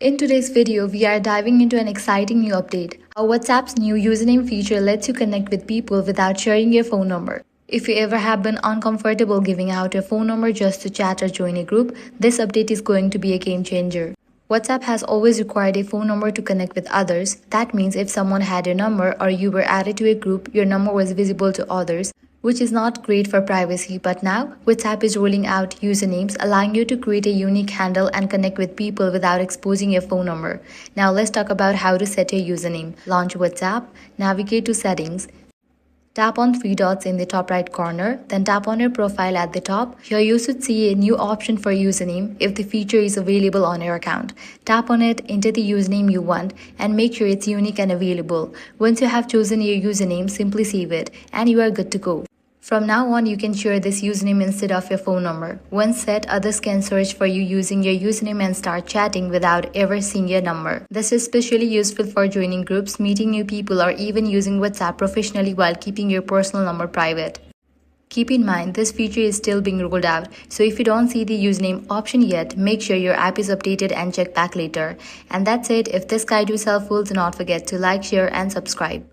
In today's video, we are diving into an exciting new update, how WhatsApp's new username feature lets you connect with people without sharing your phone number. If you ever have been uncomfortable giving out your phone number just to chat or join a group, this update is going to be a game changer. WhatsApp has always required a phone number to connect with others. That means if someone had your number or you were added to a group, your number was visible to others, which is not great for privacy. But now, WhatsApp is rolling out usernames, allowing you to create a unique handle and connect with people without exposing your phone number. Now let's talk about how to set your username. Launch WhatsApp, navigate to Settings, tap on three dots in the top right corner, then tap on your profile at the top. Here you should see a new option for username if the feature is available on your account. Tap on it, enter the username you want, and make sure it's unique and available. Once you have chosen your username, simply save it, and you are good to go. From now on, you can share this username instead of your phone number. Once set, others can search for you using your username and start chatting without ever seeing your number. This is especially useful for joining groups, meeting new people, or even using WhatsApp professionally while keeping your personal number private. Keep in mind, this feature is still being rolled out, so if you don't see the username option yet, make sure your app is updated and check back later. And that's it. If this guide was helpful, do not forget to like, share, and subscribe.